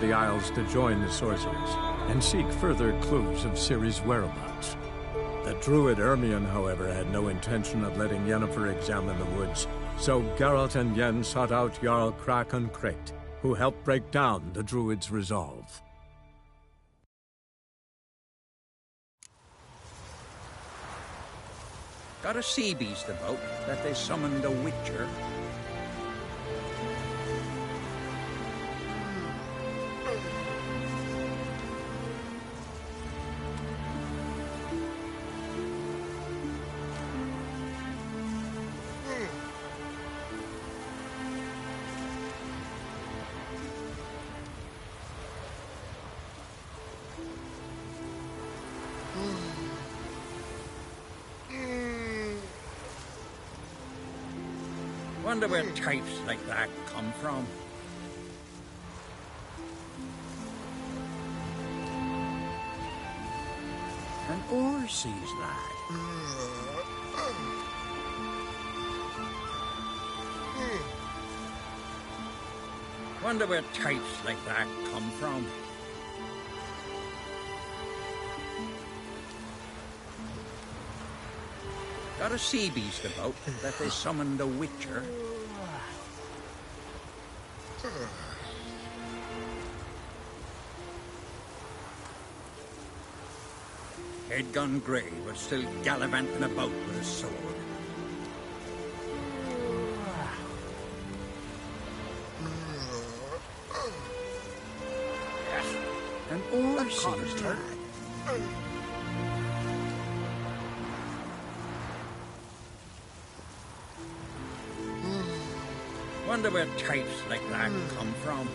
the Isles to join the sorcerers and seek further clues of Ciri's whereabouts. The druid Ermion, however, had no intention of letting Yennefer examine the woods, so Geralt and Yen sought out Jarl Krakon Krayt, who helped break down the druid's resolve. Got a sea beast about that they summoned a witcher. Wonder where types like that come from. An overseas lad. Wonder where types like that come from. Got a sea beast about that they summoned a witcher. Edgun Grey was still gallivanting about with a sword. An overseas lad. Wonder where types like that come from.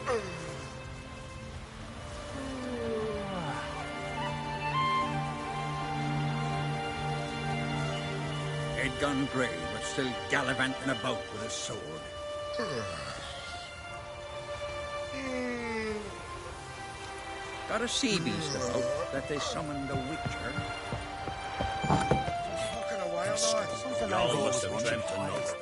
Edgun Grey was still gallivanting about with a sword. Got a sea beast about that they summoned a witcher. Y'all must have dreamt another.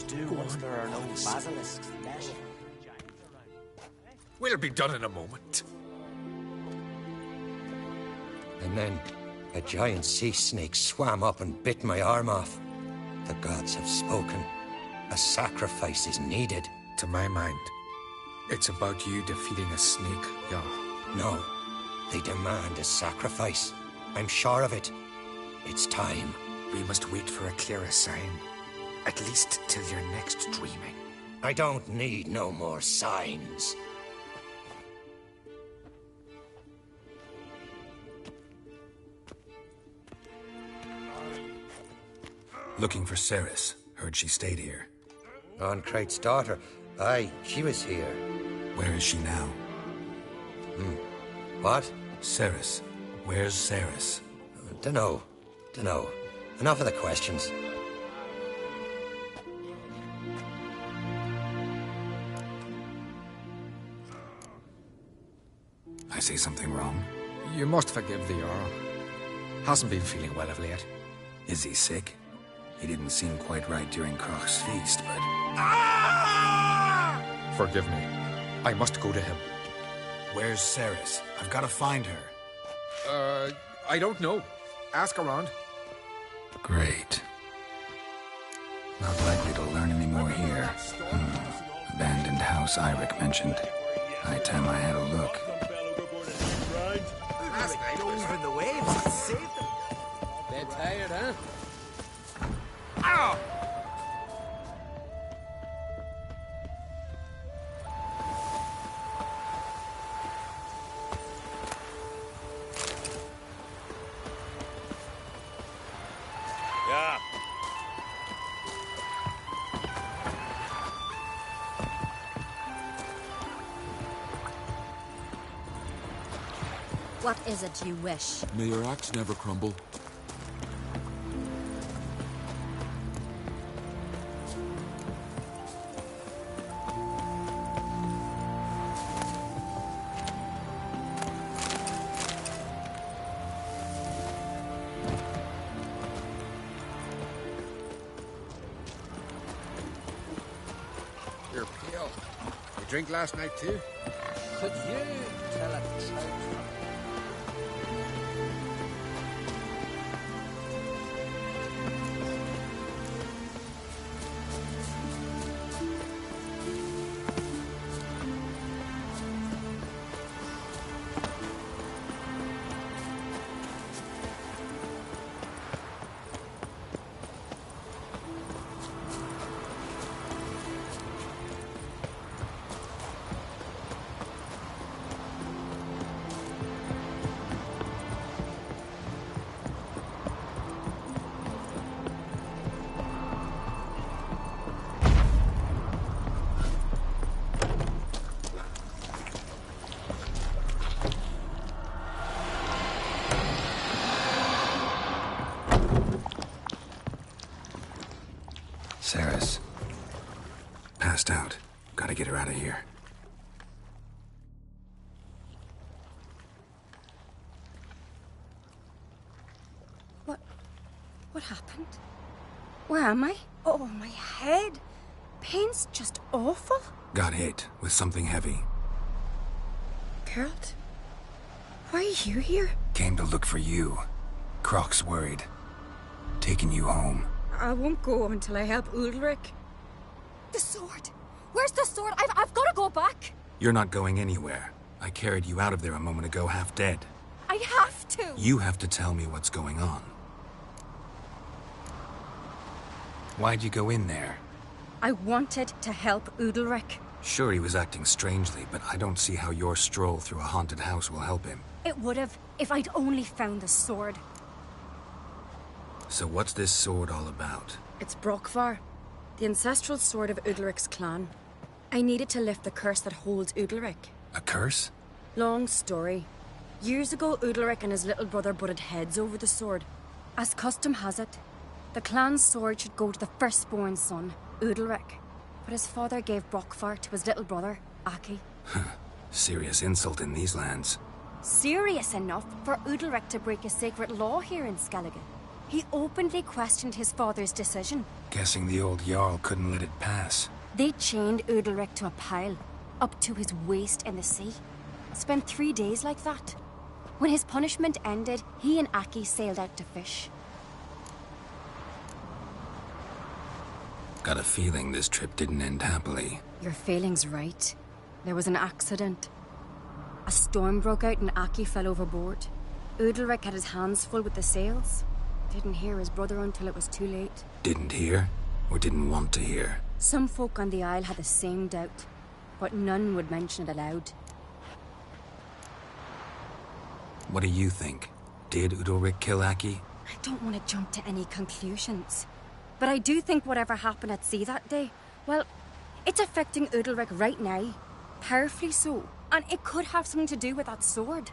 Do once there are no basilisks left. We'll be done in a moment. And then a giant sea snake swam up and bit my arm off. The gods have spoken. A sacrifice is needed. To my mind, it's about you defeating a snake, Jarl. No, they demand a sacrifice. I'm sure of it. It's time. We must wait for a clearer sign. At least till your next dreaming. I don't need no more signs. Looking for Cerys. Heard she stayed here. On Krayt's daughter. Aye, she was here. Where is she now? What? Cerys. Where's Cerys? Dunno. Enough of the questions. I say something wrong? You must forgive the Jarl. Hasn't been feeling well of late. Is he sick? He didn't seem quite right during Croc's feast, but... Forgive me. I must go to him. Where's Ceres? I've got to find her. I don't know. Ask around. Great. Not likely to learn any more here. Abandoned house Eirik mentioned. High time I had a look. Last night, over the waves, saved them. Bit tired, huh? Ow! Yeah. What is it you wish? May your axe never crumble. You're pale. You drink last night too? Could you tell a trout? Ceres. Passed out. Gotta get her out of here. What happened? Where am I? Oh, my head. Pain's just awful. Got hit with something heavy. Geralt? Why are you here? Came to look for you. Croc's worried. Taking you home. I won't go until I help Udalric. The sword! Where's the sword? I've got to go back! You're not going anywhere. I carried you out of there a moment ago, half dead. I have to! You have to tell me what's going on. Why'd you go in there? I wanted to help Udalric. Sure, he was acting strangely, but I don't see how your stroll through a haunted house will help him. It would have, if I'd only found the sword. So what's this sword all about? It's Brokvar, the ancestral sword of Udalric's clan. I needed to lift the curse that holds Udalric. A curse? Long story. Years ago, Udalric and his little brother butted heads over the sword. As custom has it, the clan's sword should go to the firstborn son, Udalric. But his father gave Brokvar to his little brother, Aki. Serious insult in these lands. Serious enough for Udalric to break a sacred law here in Skellige. He openly questioned his father's decision. Guessing the old Jarl couldn't let it pass. They chained Udalric to a pile, up to his waist in the sea. Spent 3 days like that. When his punishment ended, he and Aki sailed out to fish. Got a feeling this trip didn't end happily. Your feeling's right. There was an accident. A storm broke out and Aki fell overboard. Udalric had his hands full with the sails. Didn't hear his brother until it was too late. Didn't hear? Or didn't want to hear? Some folk on the Isle had the same doubt, but none would mention it aloud. What do you think? Did Udalric kill Aki? I don't want to jump to any conclusions. But I do think whatever happened at sea that day, well, it's affecting Udalric right now. Powerfully so. And it could have something to do with that sword.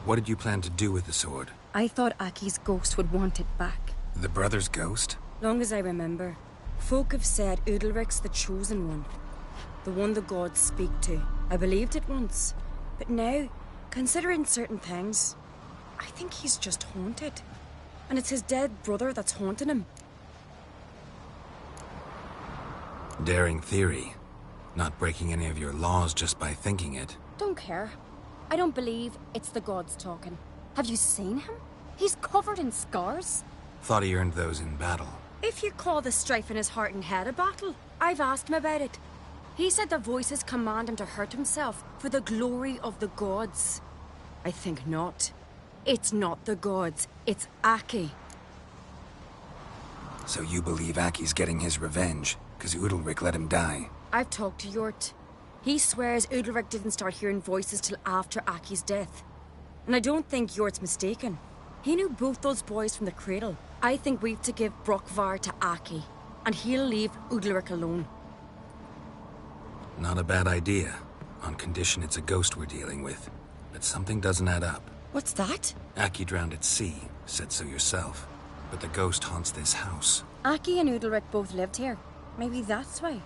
What did you plan to do with the sword? I thought Aki's ghost would want it back. The brother's ghost? Long as I remember, folk have said Udalric's the chosen one. The one the gods speak to. I believed it once. But now, considering certain things, I think he's just haunted. And it's his dead brother that's haunting him. Daring theory. Not breaking any of your laws just by thinking it. Don't care. I don't believe it's the gods talking. Have you seen him? He's covered in scars. Thought he earned those in battle. If you call the strife in his heart and head a battle, I've asked him about it. He said the voices command him to hurt himself for the glory of the gods. I think not. It's not the gods, it's Aki. So you believe Aki's getting his revenge, because Udalryk let him die? I've talked to Yort. He swears Udalryk didn't start hearing voices till after Aki's death. And I don't think Yort's mistaken. He knew both those boys from the cradle. I think we've to give Brokvar to Aki, and he'll leave Udalryk alone. Not a bad idea, on condition it's a ghost we're dealing with. But something doesn't add up. What's that? Aki drowned at sea, said so yourself. But the ghost haunts this house. Aki and Udalryk both lived here. Maybe that's why.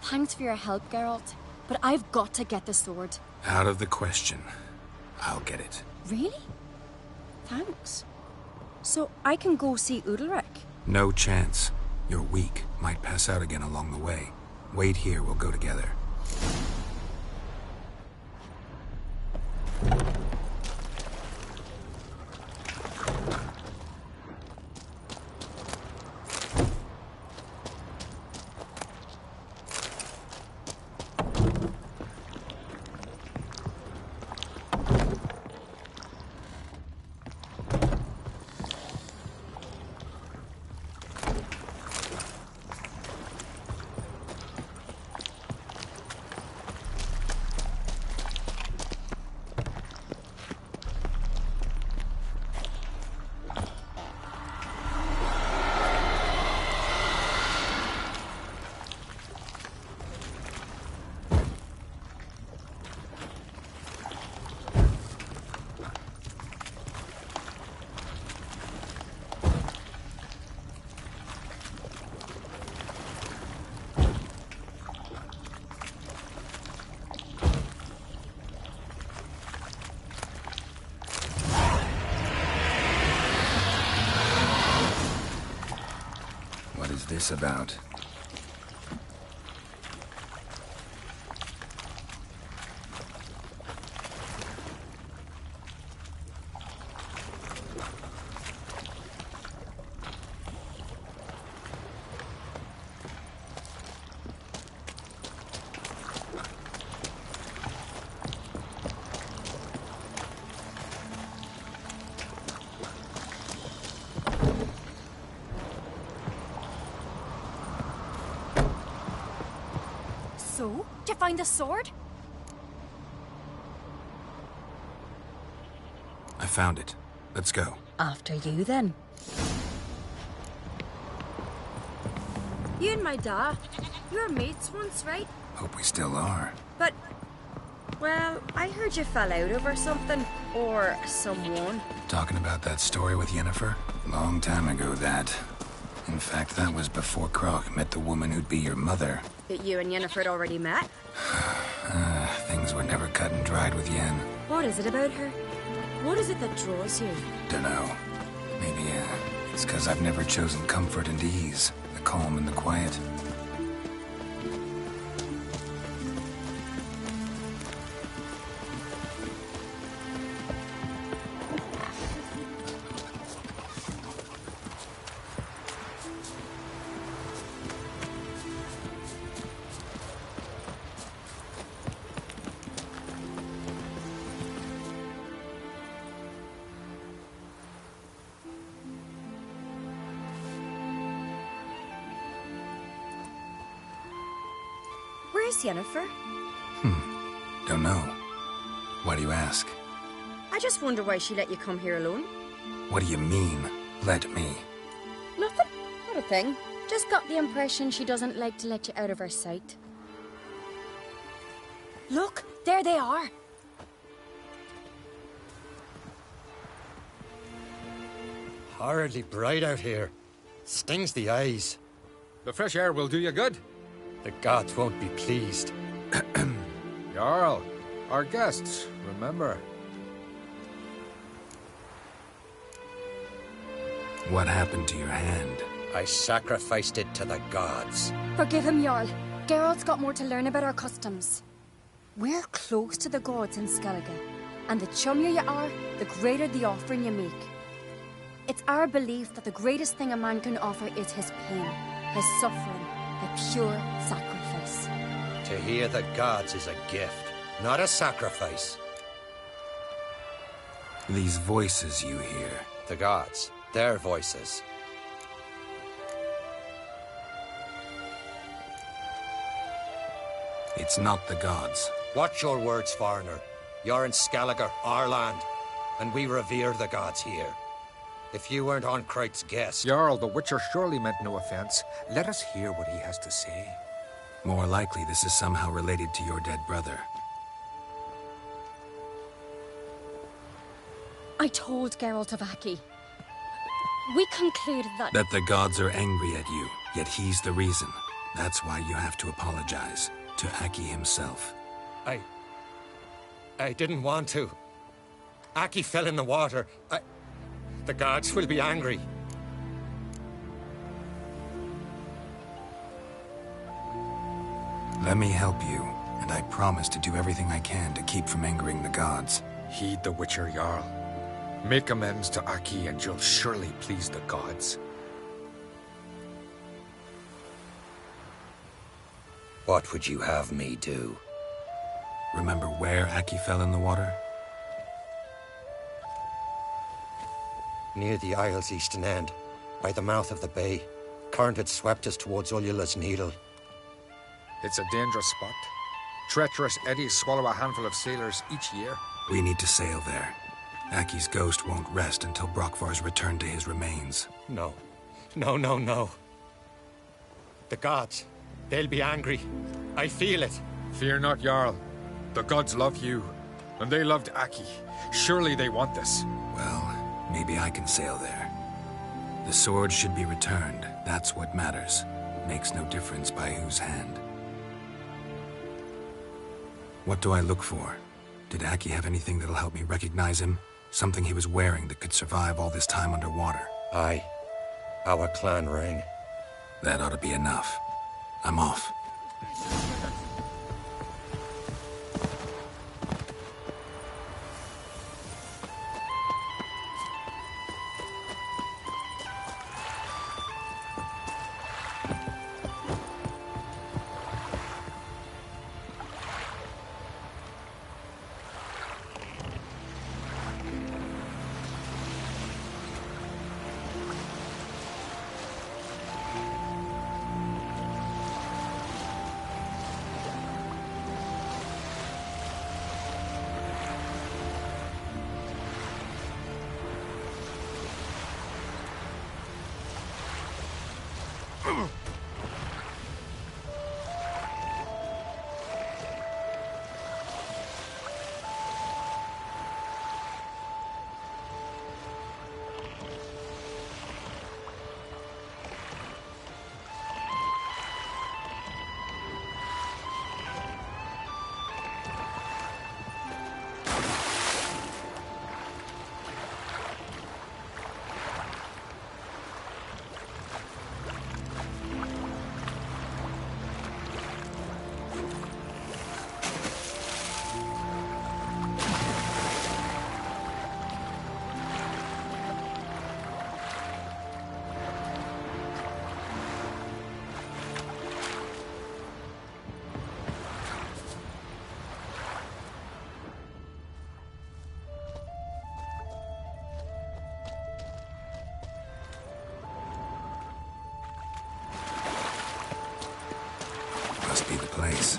Thanks for your help, Geralt. But I've got to get the sword. Out of the question. I'll get it. Really? Thanks. So I can go see Udalryk? No chance. You're weak. Might pass out again along the way. Wait here, we'll go together. What is this about? So, did you find the sword? I found it. Let's go. After you, then. You and my dad, you were mates once, right? Hope we still are. But, well, I heard you fell out over something. Or someone. Talking about that story with Yennefer? Long time ago, that. In fact, that was before Croc met the woman who'd be your mother. That you and Yennefer had already met? Things were never cut and dried with Yen. What is it about her? What is it that draws you? Dunno. Maybe, it's 'cause I've never chosen comfort and ease. The calm and the quiet. Where's Yennefer? Don't know. Why do you ask? I just wonder why she let you come here alone. What do you mean, let me? Nothing. Not a thing. Just got the impression she doesn't like to let you out of her sight. Look, there they are. Horridly bright out here. Stings the eyes. The fresh air will do you good. The gods won't be pleased. Jarl, our guests, remember. What happened to your hand? I sacrificed it to the gods. Forgive him, Jarl. Geralt's got more to learn about our customs. We're close to the gods in Skellige, and the chummier you are, the greater the offering you make. It's our belief that the greatest thing a man can offer is his pain, his suffering, a pure sacrifice. To hear the gods is a gift, not a sacrifice. These voices you hear. The gods, their voices. It's not the gods. Watch your words, foreigner. You're in Skellige, our land, and we revere the gods here. If you weren't on Kreit's guest... Jarl, the Witcher surely meant no offense. Let us hear what he has to say. More likely this is somehow related to your dead brother. I told Geralt of Aki. We concluded that... That the gods are angry at you, yet he's the reason. That's why you have to apologize. To Aki himself. I didn't want to. Aki fell in the water. The gods will be angry. Let me help you, and I promise to do everything I can to keep from angering the gods. Heed the Witcher, Jarl. Make amends to Aki and you'll surely please the gods. What would you have me do? Remember where Aki fell in the water? Near the Isle's eastern end, by the mouth of the bay. Current had swept us towards Ullula's Needle. It's a dangerous spot. Treacherous eddies swallow a handful of sailors each year. We need to sail there. Aki's ghost won't rest until Brokvar's returned to his remains. No. No. The gods, they'll be angry. I feel it. Fear not, Jarl. The gods love you, and they loved Aki. Surely they want this. Well, maybe I can sail there. The sword should be returned. That's what matters. Makes no difference by whose hand. What do I look for? Did Aki have anything that'll help me recognize him? Something he was wearing that could survive all this time underwater? Aye. Our clan ring. That ought to be enough. I'm off. Must be the place.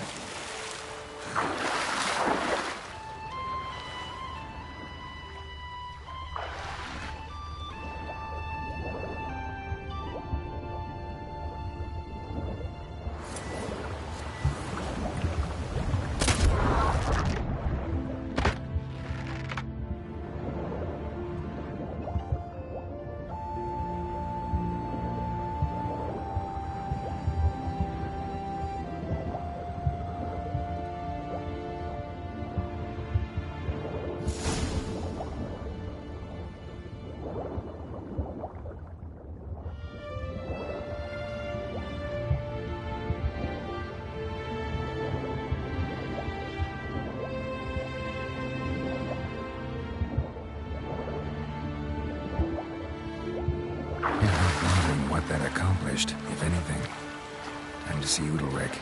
got that accomplished, if anything. Time to see Udalryk.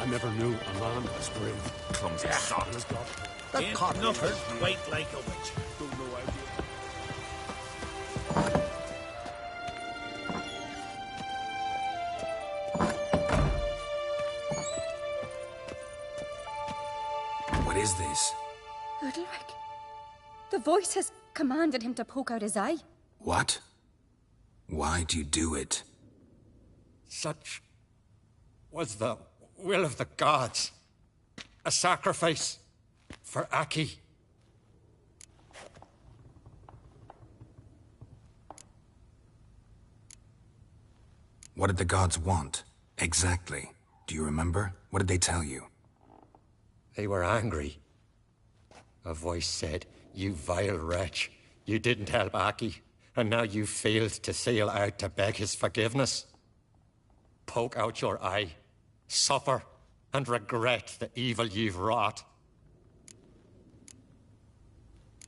I never knew a man as brave, clumsy, soft as God. The Ain't carpenter. nothing quite like a witch. Don't know idea. What is this? Udalryk. The voice has commanded him to poke out his eye. What? Why do you do it? Such was the will of the gods. A sacrifice for Aki. What did the gods want? Exactly. Do you remember? What did they tell you? They were angry. A voice said, "You vile wretch, you didn't help Aki, and now you failed to sail out to beg his forgiveness. Poke out your eye, suffer, and regret the evil you've wrought."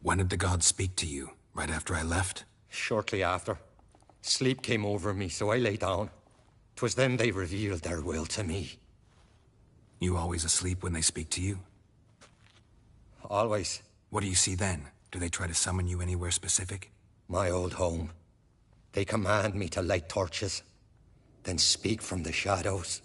When did the gods speak to you? Right after I left? Shortly after, sleep came over me, so I lay down. 'Twas then they revealed their will to me. You always asleep when they speak to you? Always. What do you see then? Do they try to summon you anywhere specific? My old home. They command me to light torches, then speak from the shadows.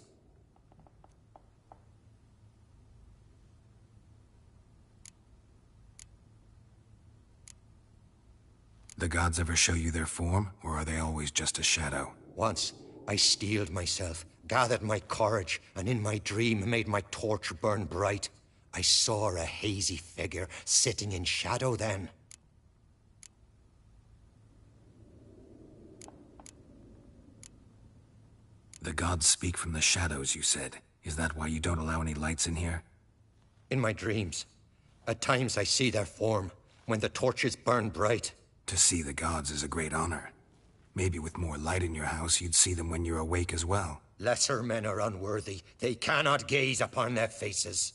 The gods ever show you their form, or are they always just a shadow? Once, I steeled myself, gathered my courage, and in my dream made my torch burn bright. I saw a hazy figure sitting in shadow then. The gods speak from the shadows, you said. Is that why you don't allow any lights in here? In my dreams, at times I see their form, when the torches burn bright. To see the gods is a great honor. Maybe with more light in your house, you'd see them when you're awake as well. Lesser men are unworthy. They cannot gaze upon their faces.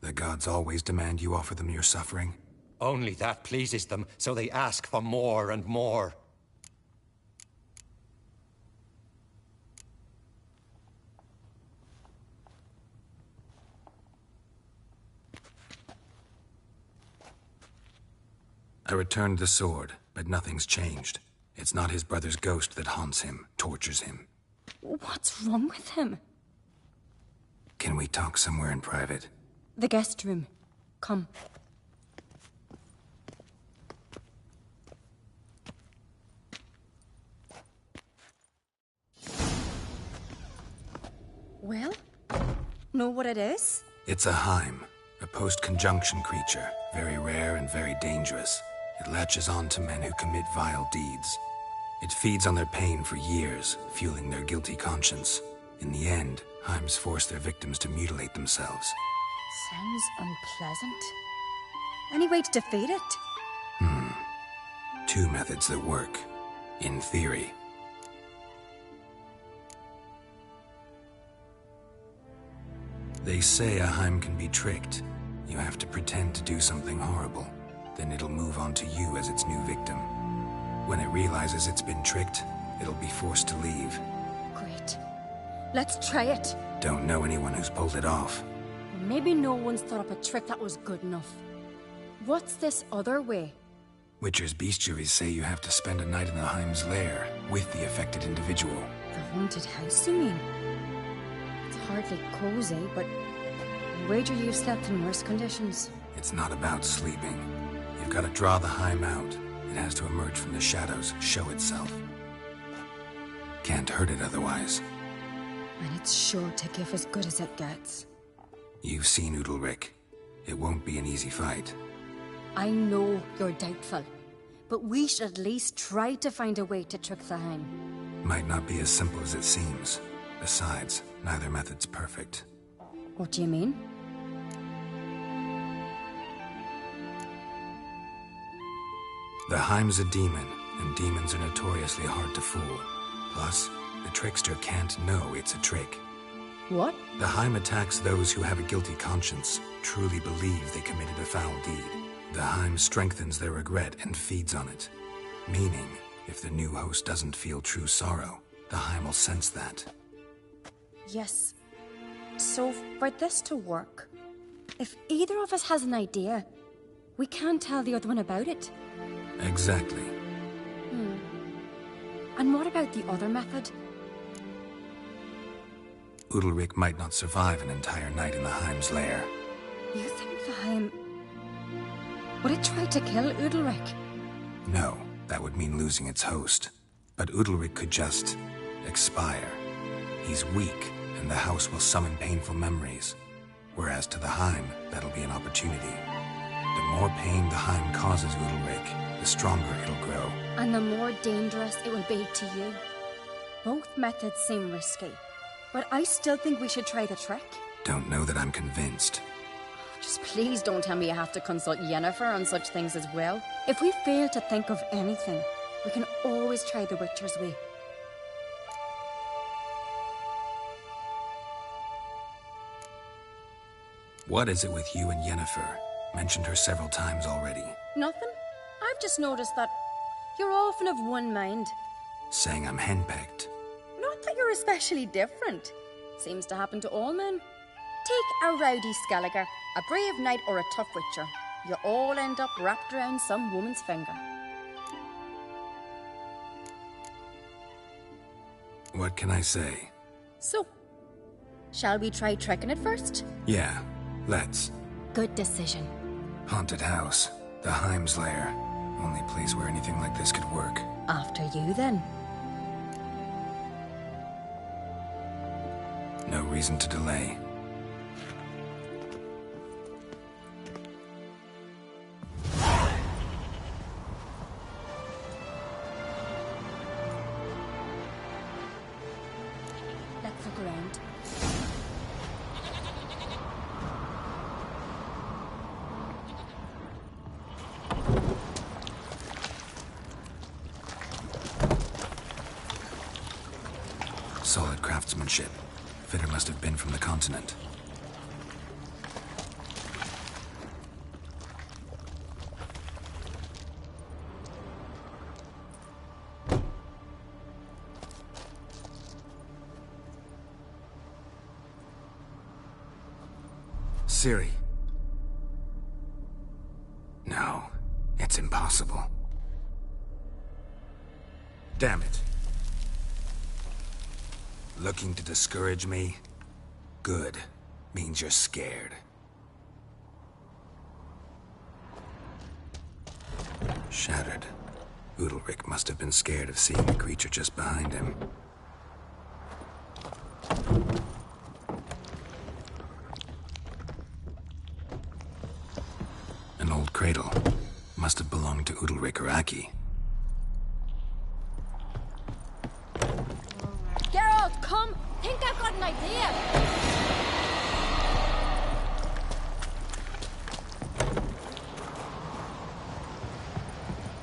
The gods always demand you offer them your suffering? Only that pleases them, so they ask for more and more. I returned the sword, but nothing's changed. It's not his brother's ghost that haunts him, tortures him. What's wrong with him? Can we talk somewhere in private? The guest room. Come. Well, know what it is? It's a Heim, a post-conjunction creature, very rare and very dangerous. It latches on to men who commit vile deeds. It feeds on their pain for years, fueling their guilty conscience. In the end, Heims force their victims to mutilate themselves. Sounds unpleasant. Any way to defeat it? Two methods that work, in theory. They say a Heim can be tricked. You have to pretend to do something horrible. Then it'll move on to you as its new victim. When it realizes it's been tricked, it'll be forced to leave. Great. Let's try it. Don't know anyone who's pulled it off. Maybe no one's thought up a trick that was good enough. What's this other way? Witcher's bestiaries say you have to spend a night in the Heim's lair with the affected individual. The haunted house, you mean? It's hardly cozy, but I wager you've slept in worse conditions. It's not about sleeping. You've got to draw the Heim out. It has to emerge from the shadows, show itself. Can't hurt it otherwise. And it's sure to give as good as it gets. You've seen Udalryk. It won't be an easy fight. I know you're doubtful, but we should at least try to find a way to trick the Heim. Might not be as simple as it seems. Besides, neither method's perfect. What do you mean? The Heim's a demon, and demons are notoriously hard to fool. Plus, the trickster can't know it's a trick. What? The Heim attacks those who have a guilty conscience, truly believe they committed a foul deed. The Heim strengthens their regret and feeds on it. Meaning, if the new host doesn't feel true sorrow, the Heim will sense that. Yes. So, for this to work, if either of us has an idea, we can't tell the other one about it. Exactly. And what about the other method? Udalryk might not survive an entire night in the Heim's lair. You think the Heim... would it try to kill Udalryk? No, that would mean losing its host. But Udalryk could just... expire. He's weak, and the house will summon painful memories. Whereas to the Heim, that'll be an opportunity. The more pain the Heim causes Udalryk, the stronger it'll grow. And the more dangerous it will be to you. Both methods seem risky, but I still think we should try the trick. Don't know that I'm convinced. Just please don't tell me you have to consult Yennefer on such things as well. If we fail to think of anything, we can always try the Witcher's way. What is it with you and Yennefer? Mentioned her several times already. Nothing. I've just noticed that you're often of one mind. Saying I'm henpecked. Not that you're especially different. Seems to happen to all men. Take a rowdy Skelliger, a brave knight, or a tough witcher. You all end up wrapped around some woman's finger. What can I say? So, shall we try tricking it first? Yeah, let's. Good decision. Haunted house. The Heim's lair. Only place where anything like this could work. After you, then. No reason to delay. Let's look around. Solid craftsmanship. Fitter must have been from the continent. Ciri. No, it's impossible. Damn it. Looking to discourage me? Good. Means you're scared. Shattered. Udalryk must have been scared of seeing the creature just behind him. An old cradle. Must have belonged to Udalryk or Aki. Geralt, come! Think I've got an idea!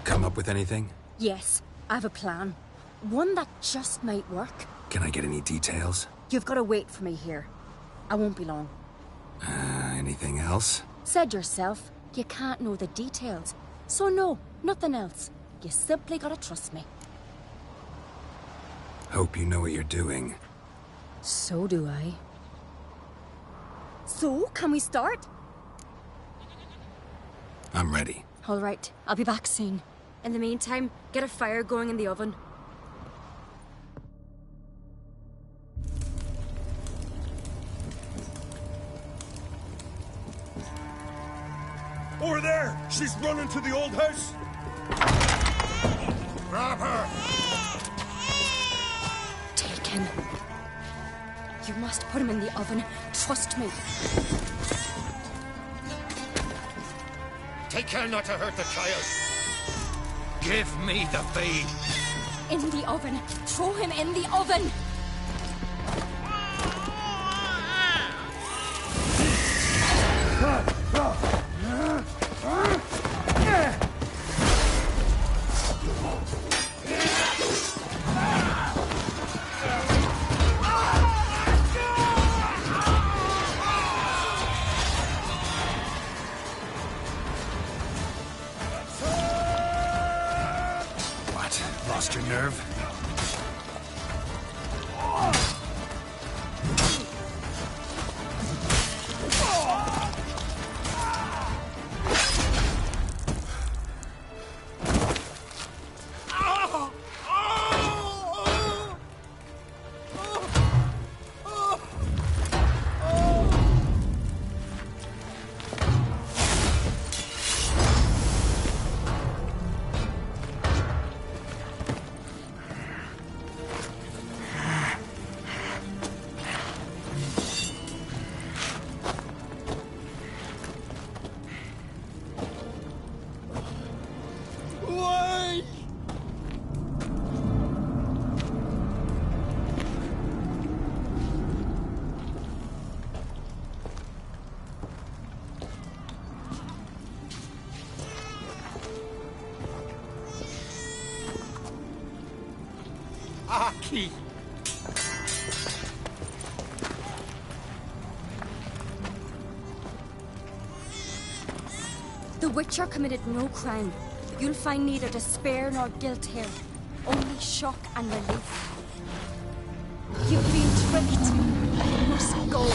Come up with anything? Yes, I have a plan. One that just might work. Can I get any details? You've got to wait for me here. I won't be long. Anything else? Said yourself, you can't know the details. So no, nothing else. You simply gotta trust me. Hope you know what you're doing. So do I. So, can we start? I'm ready. All right, I'll be back soon. In the meantime, get a fire going in the oven. Over there! She's running to the old house! Grab her! Take him. You must put him in the oven. Trust me. Take care not to hurt the child. Give me the feed. In the oven. Throw him in the oven. Lost your nerve? Aki! The Witcher committed no crime. You'll find neither despair nor guilt here. Only shock and relief. You've been tricked. You must go.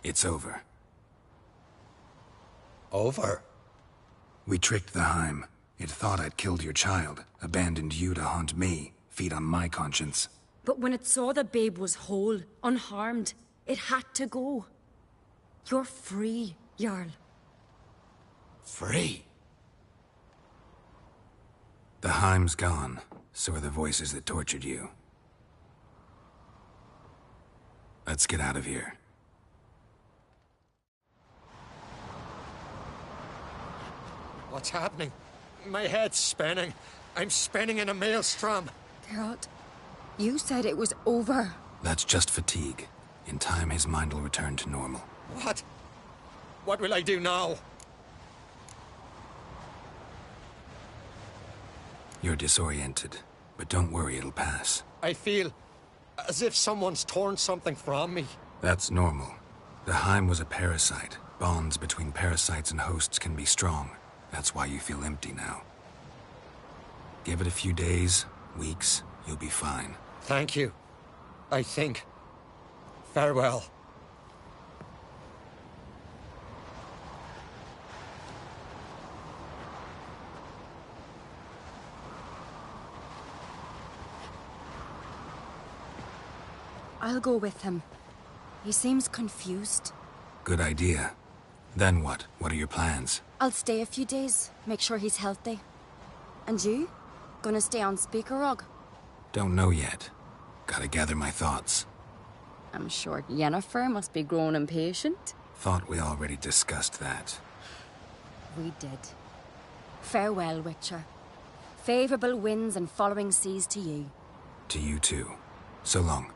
It's over. Over? We tricked the Heim. It thought I'd killed your child, abandoned you to haunt me, feed on my conscience. But when it saw the babe was whole, unharmed, it had to go. You're free, Jarl. Free? The Heim's gone, so are the voices that tortured you. Let's get out of here. What's happening? My head's spinning. I'm spinning in a maelstrom. Geralt, you said it was over. That's just fatigue. In time, his mind will return to normal. What? What will I do now? You're disoriented, but don't worry, it'll pass. I feel as if someone's torn something from me. That's normal. The Heim was a parasite. Bonds between parasites and hosts can be strong. That's why you feel empty now. Give it a few days, weeks, you'll be fine. Thank you. I think. Farewell. I'll go with him. He seems confused. Good idea. Then what? What are your plans? I'll stay a few days, make sure he's healthy. And you? Gonna stay on Speaker Rog? Don't know yet. Gotta gather my thoughts. I'm sure Yennefer must be growing impatient. Thought we already discussed that. We did. Farewell, Witcher. Favorable winds and following seas to you. To you too. So long.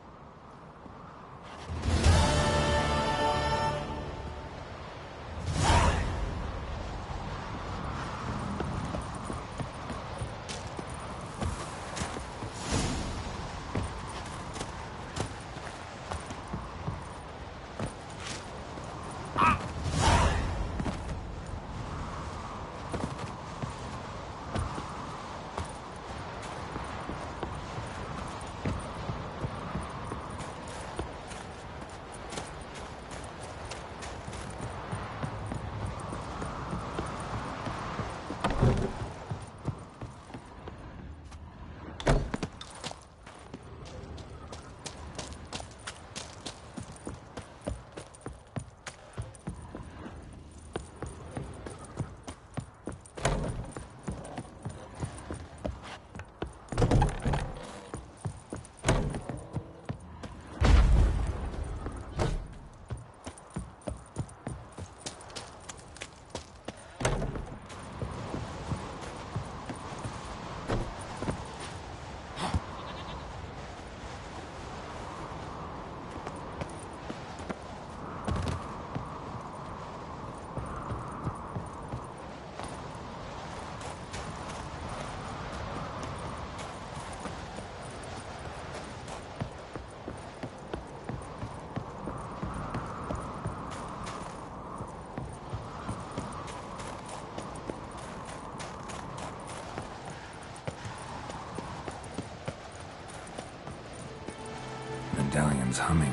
medallion's humming.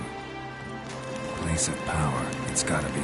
Place of power, it's gotta be.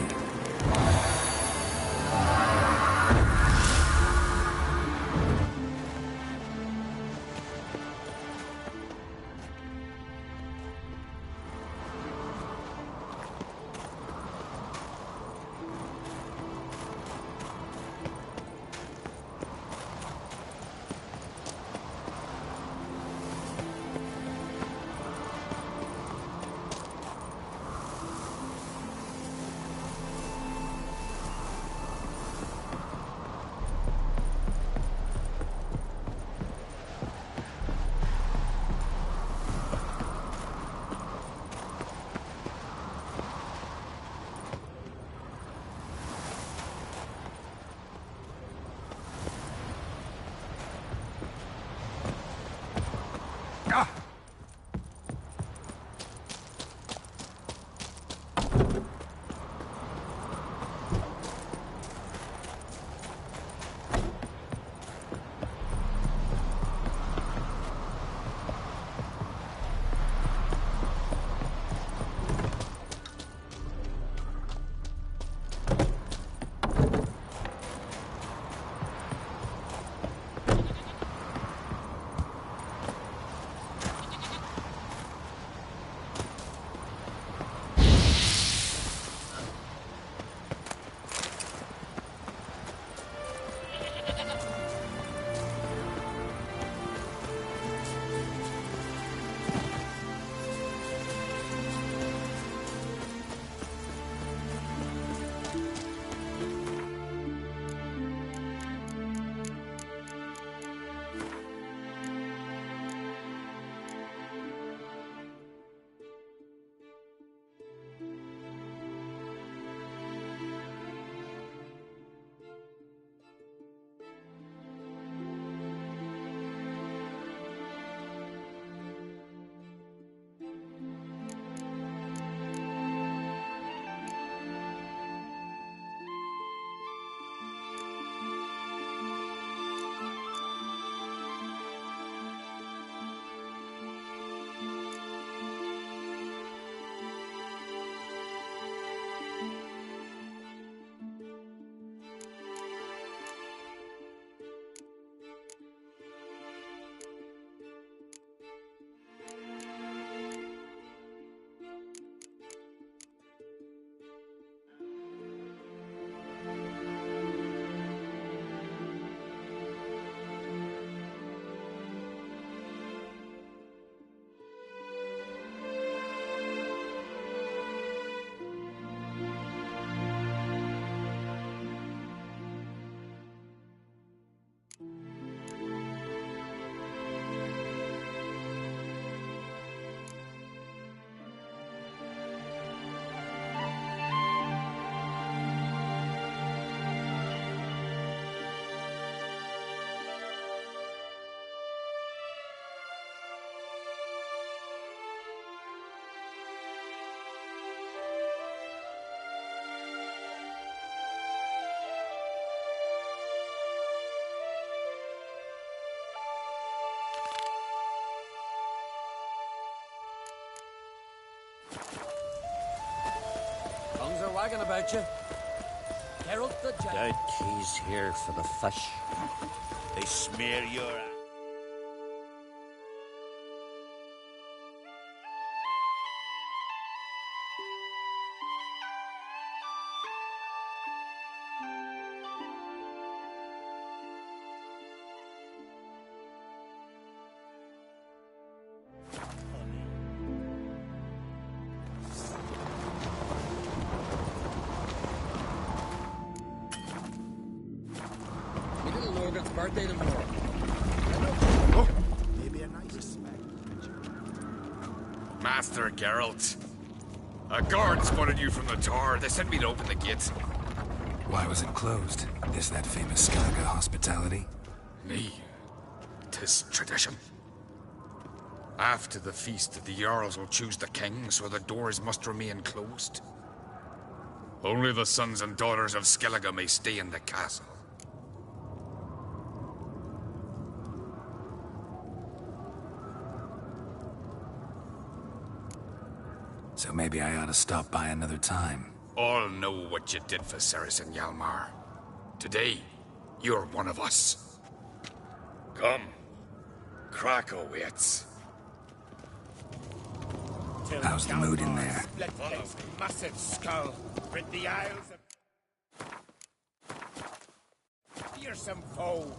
Tongues are wagging about you. Geralt the Giant. Doubt he's here for the fish. They smear your ass. Birthday tomorrow. Oh. Maybe a nice respect. Master Geralt. A guard spotted you from the tower. They sent me to open the gates. Why was it closed? Is that famous Skellige hospitality? Me. 'Tis tradition. After the feast, the Jarls will choose the king, so the doors must remain closed. Only the sons and daughters of Skellige may stay in the castle. So maybe I ought to stop by another time. All know what you did for Saracen Hjalmar. Today, you're one of us. Come. Krakow waits. How's the mood in there? Massive skull with the Isles of... Fearsome foe.